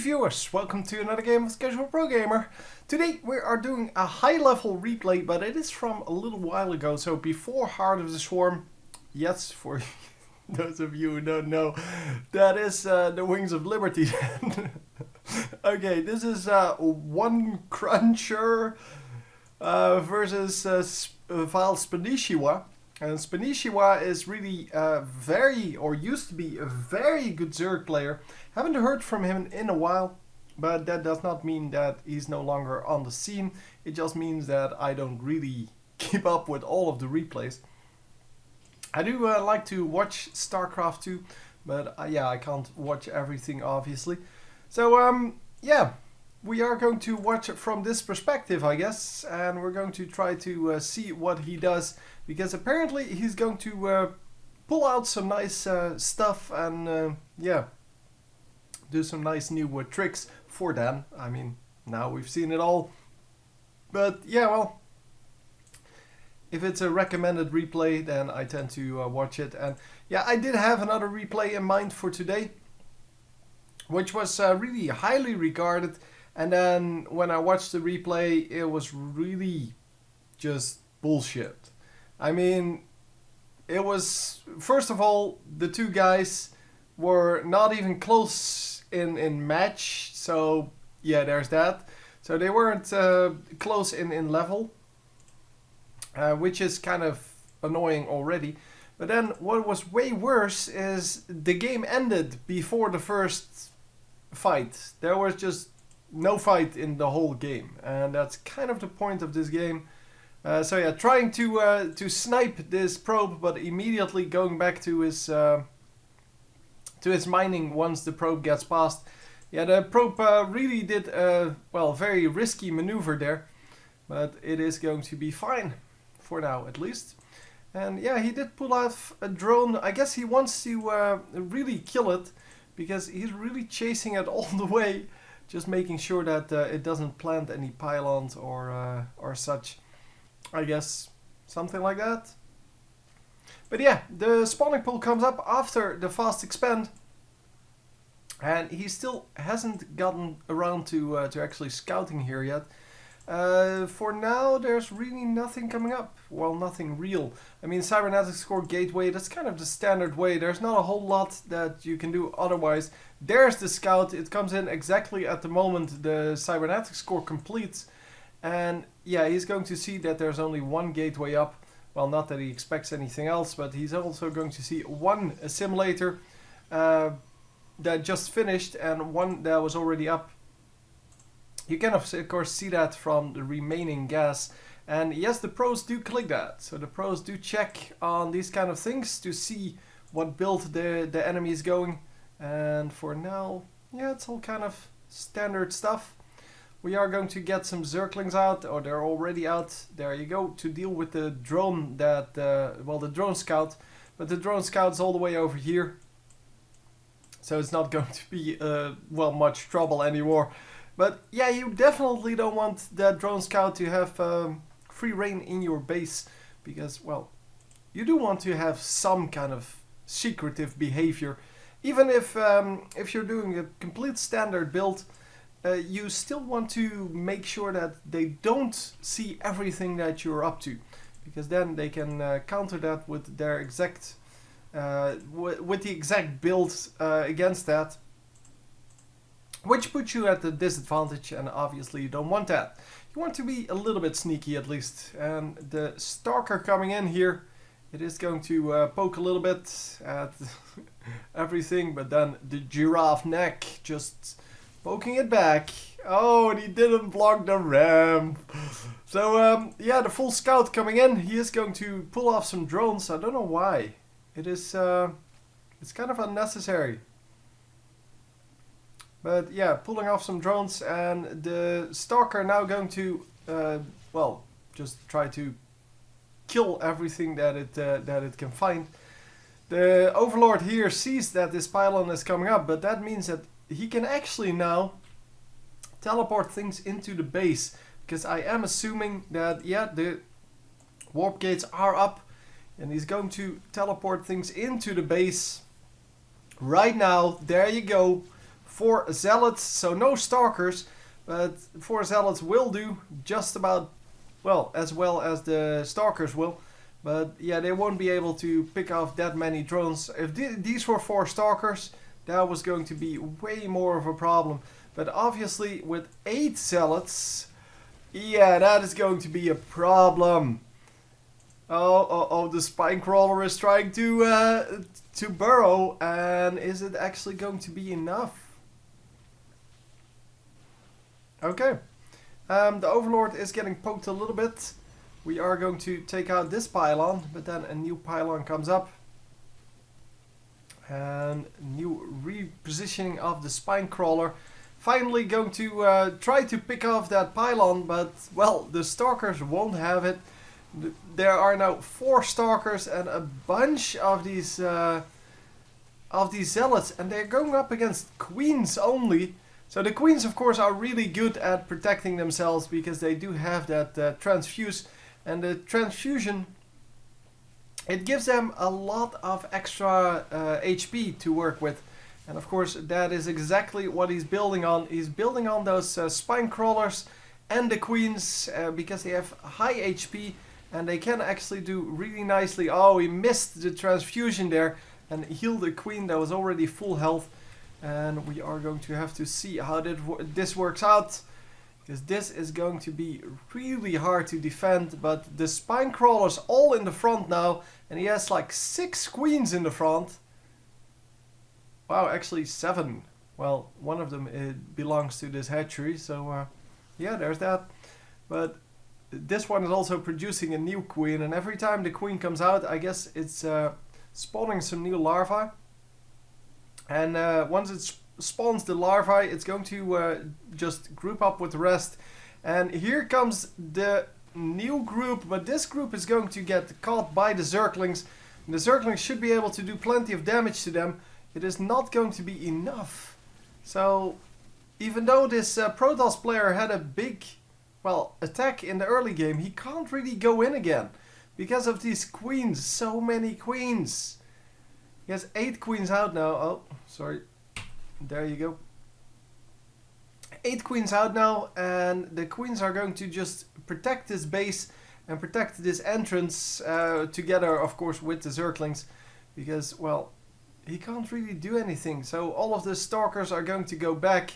viewers, welcome to another game of Casual Pro Gamer. Today we are doing a high level replay, but it is from a little while ago, so before Heart of the Swarm. Yes, for those of you who don't know, that is the Wings of Liberty. Okay, this is OneCrunCher versus vileSpanishiwa. And Spanishiwa is really used to be a very good Zerg player. Haven't heard from him in a while, but that does not mean that he's no longer on the scene. It just means that I don't really keep up with all of the replays. I do like to watch Starcraft too, but yeah, I can't watch everything obviously. So yeah, we are going to watch it from this perspective, I guess, and we're going to try to see what he does, because apparently he's going to pull out some nice stuff and yeah, do some nice new tricks for them. I mean, now we've seen it all, but yeah, well, if it's a recommended replay, then I tend to watch it. And yeah, I did have another replay in mind for today, which was really highly regarded. And then when I watched the replay, it was really just bullshit. I mean, it was, first of all, the two guys were not even close in match. So yeah, there's that. So they weren't close in level, which is kind of annoying already. But then what was way worse is the game ended before the first fight. There was just no fight in the whole game, and that's kind of the point of this game. So yeah, trying to snipe this probe, but immediately going back to his mining once the probe gets past. Yeah, the probe really did a very risky maneuver there, but it is going to be fine for now at least. And yeah, he did pull off a drone. I guess he wants to really kill it, because he's really chasing it all the way. Just making sure that it doesn't plant any pylons or such. I guess something like that. But yeah, the spawning pool comes up after the fast expand, and he still hasn't gotten around to actually scouting here yet. For now, there's really nothing coming up. Well, nothing real. I mean, cybernetics core gateway, that's kind of the standard way. There's not a whole lot that you can do otherwise. There's the scout. It comes in exactly at the moment the cybernetics core completes. And yeah, he's going to see that there's only one gateway up. Well, not that he expects anything else, but he's also going to see one assimilator that just finished and one that was already up. You can of course see that from the remaining gas, and yes, the pros do click that. So the pros do check on these kind of things to see what build the enemy is going. And for now, yeah, it's all kind of standard stuff. We are going to get some Zerglings out, or they're already out. There you go, to deal with the drone that, the drone scout. But the drone scout's all the way over here, so it's not going to be much trouble anymore. But yeah, you definitely don't want that drone scout to have free reign in your base, because, well, you do want to have some kind of secretive behavior. Even if you're doing a complete standard build, you still want to make sure that they don't see everything that you're up to, because then they can counter that with their exact with the exact build against that, which puts you at a disadvantage, and obviously you don't want that. You want to be a little bit sneaky at least. And the Stalker coming in here, it is going to poke a little bit at everything, but then the giraffe neck just poking it back. Oh, and he didn't block the ramp. So yeah, the full scout coming in. He is going to pull off some drones. I don't know why. It is it's kind of unnecessary. But yeah, pulling off some drones, and the Stalker now going to, just try to kill everything that it can find. The Overlord here sees that this pylon is coming up, but that means that he can actually now teleport things into the base, because I am assuming that, yeah, the warp gates are up, and he's going to teleport things into the base right now. There you go. 4 zealots, so no stalkers, but 4 zealots will do just about, well as the stalkers will. But yeah, they won't be able to pick off that many drones. If these were 4 stalkers, that was going to be way more of a problem. But obviously with 8 zealots, yeah, that is going to be a problem. Oh, the spine crawler is trying to burrow, and is it actually going to be enough? Okay, the Overlord is getting poked a little bit. We are going to take out this pylon, but then a new pylon comes up. And new repositioning of the spine crawler. Finally going to try to pick off that pylon, but well, the stalkers won't have it. There are now 4 stalkers and a bunch of these zealots, and they're going up against queens only. So the queens, of course, are really good at protecting themselves because they do have that transfuse, and the transfusion, it gives them a lot of extra HP to work with. And of course, that is exactly what he's building on. He's building on those spine crawlers and the queens because they have high HP and they can actually do really nicely. Oh, he missed the transfusion there and healed a queen that was already full health. And we are going to have to see how this works out, because this is going to be really hard to defend. But the spine crawlers all in the front now, and he has like 6 queens in the front. Wow, actually 7. Well, one of them belongs to this hatchery, so yeah, there's that. But this one is also producing a new queen, and every time the queen comes out, I guess it's spawning some new larvae. And once it spawns the larvae, it's going to just group up with the rest. And here comes the new group, but this group is going to get caught by the Zerglings. And the Zerglings should be able to do plenty of damage to them. It is not going to be enough. So, even though this Protoss player had a big, well, attack in the early game, he can't really go in again. Because of these queens, so many queens. He has 8 queens out now. Oh, sorry. There you go. 8 queens out now, and the queens are going to just protect this base and protect this entrance together, of course, with the Zerglings. Because, well, he can't really do anything. So all of the stalkers are going to go back.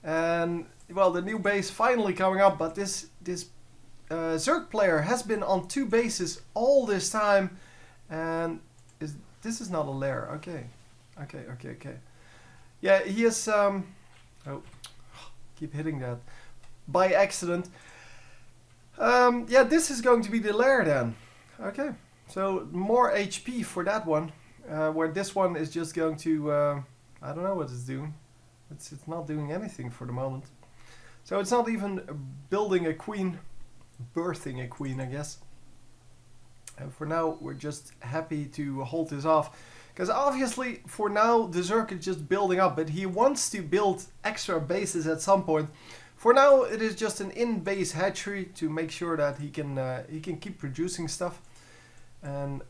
And, well, the new base finally coming up. But this Zerg player has been on 2 bases all this time. And this is not a lair. Okay. Okay. Yeah, he is... oh, keep hitting that. By accident. Yeah, this is going to be the lair then. Okay. So, more HP for that one. Where this one is just going to... I don't know what it's doing. It's not doing anything for the moment. So, it's not even building a queen. Birthing a queen, I guess. And for now, we're just happy to hold this off. Because obviously, for now, the Zerg is just building up. But he wants to build extra bases at some point. For now, it is just an in-base hatchery to make sure that he can keep producing stuff. And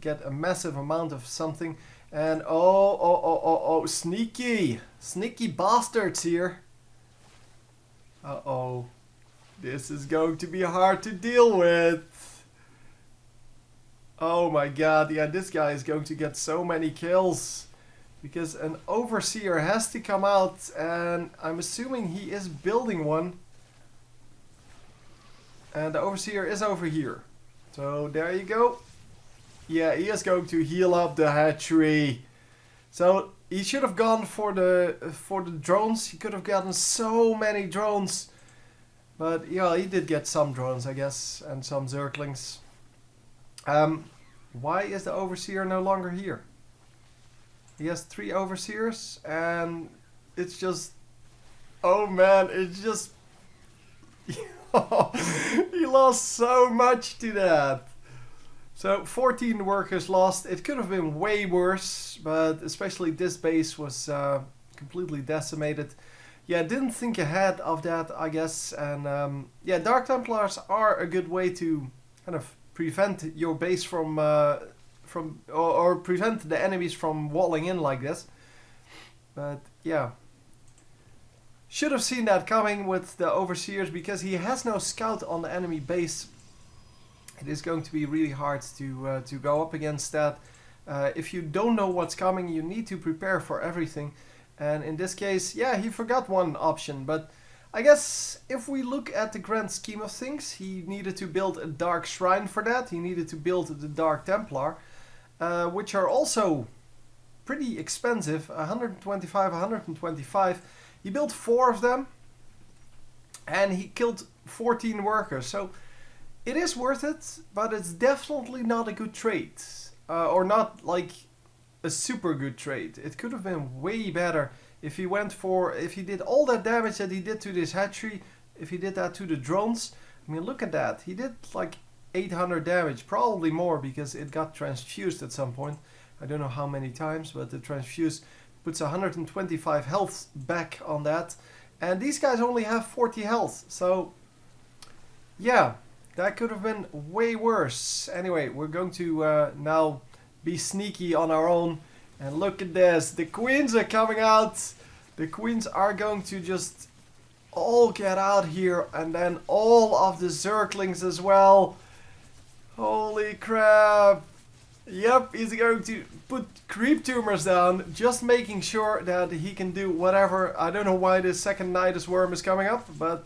get a massive amount of something. And oh, sneaky bastards here. Uh-oh. This is going to be hard to deal with. Oh my god, yeah, this guy is going to get so many kills. Because an overseer has to come out, and I'm assuming he is building one. And the overseer is over here. So there you go. Yeah, he is going to heal up the hatchery. So he should have gone for the drones. He could have gotten so many drones. But yeah, he did get some drones, I guess, and some Zerglings. Why is the overseer no longer here? He has 3 overseers, and it's just... Oh man, it's just... He lost so much to that. So 14 workers lost. It could have been way worse, but especially this base was completely decimated. Yeah, didn't think ahead of that, I guess. And yeah, Dark Templars are a good way to kind of prevent your base from or prevent the enemies from walling in like this. But yeah, should have seen that coming with the Overseers, because he has no scout on the enemy base. It is going to be really hard to go up against that. If you don't know what's coming, you need to prepare for everything. And in this case, yeah, he forgot one option. But I guess if we look at the grand scheme of things, he needed to build a Dark Shrine for that. He needed to build the Dark Templar, which are also pretty expensive. 125, 125. He built 4 of them. And he killed 14 workers. So it is worth it, but it's definitely not a good trade. Or not like a super good trade. It could have been way better if he went for, if he did all that damage that he did to this hatchery, if he did that to the drones. I mean, look at that. He did like 800 damage, probably more because it got transfused at some point. I don't know how many times, but the transfuse puts 125 health back on that. And these guys only have 40 health, so yeah. That could have been way worse. Anyway, we're going to now be sneaky on our own. And look at this. The queens are coming out. The queens are going to just all get out here. And then all of the Zerglings as well. Holy crap. Yep, he's going to put creep tumors down. Just making sure that he can do whatever. I don't know why the second Nidus Worm is coming up, but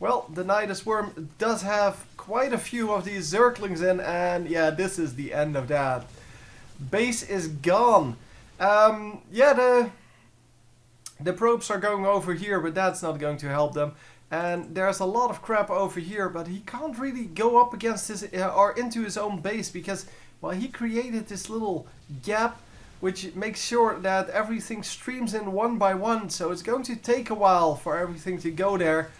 well, the Nidus Worm does have quite a few of these Zerglings in, and yeah, this is the end of that. Base is gone. Yeah, the probes are going over here, but that's not going to help them. And there's a lot of crap over here, but he can't really go up against his or into his own base because, well, he created this little gap which makes sure that everything streams in one by one. So it's going to take a while for everything to go there.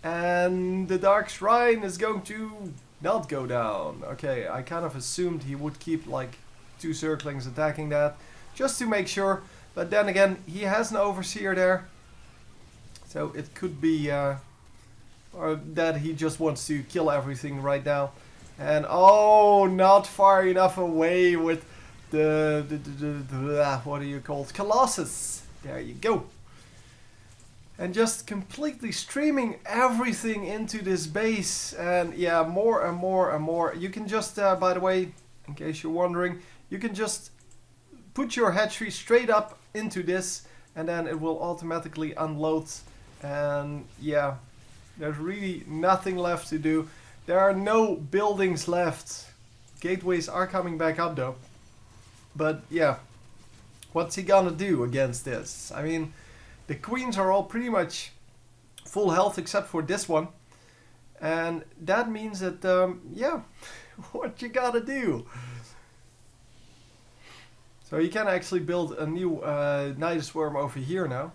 And the Dark Shrine is going to not go down. Okay, I kind of assumed he would keep like 2 Zerglings attacking that, just to make sure. But then again, he has an Overseer there. So it could be or that he just wants to kill everything right now. And oh, not far enough away with the what are you called? Colossus. There you go. And just completely streaming everything into this base. And yeah, more and more and more. You can just, by the way, in case you're wondering, you can just put your hatchery straight up into this. And then it will automatically unload. And yeah, there's really nothing left to do. There are no buildings left. Gateways are coming back up though. But yeah, what's he gonna do against this? I mean, the queens are all pretty much full health except for this one. And that means that, yeah, what you gotta do? So you can actually build a new Nidus Worm over here now.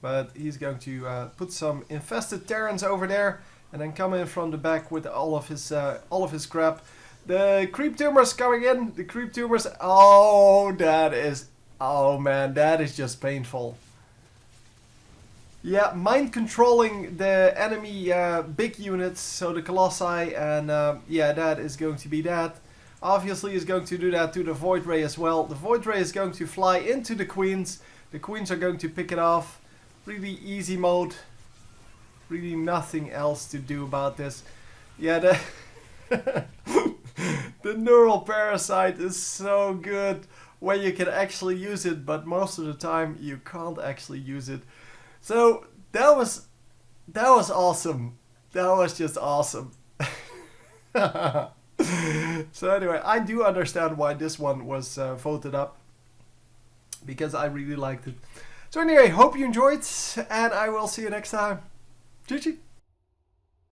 But he's going to put some infested Terrans over there. And then come in from the back with all of his crap. The creep tumors coming in. The creep tumors. Oh, that is... Oh man, that is just painful. Yeah, mind controlling the enemy big units, so the Colossi, and yeah, that is going to be that. Obviously is going to do that to the Void Ray as well. The Void Ray is going to fly into the queens. The queens are going to pick it off. Really easy mode. Really nothing else to do about this. Yeah, the the neural parasite is so good when you can actually use it, but most of the time you can't actually use it. So that was awesome. That was just awesome. So anyway, I do understand why this one was voted up, because I really liked it. So anyway, hope you enjoyed, and I will see you next time. GG.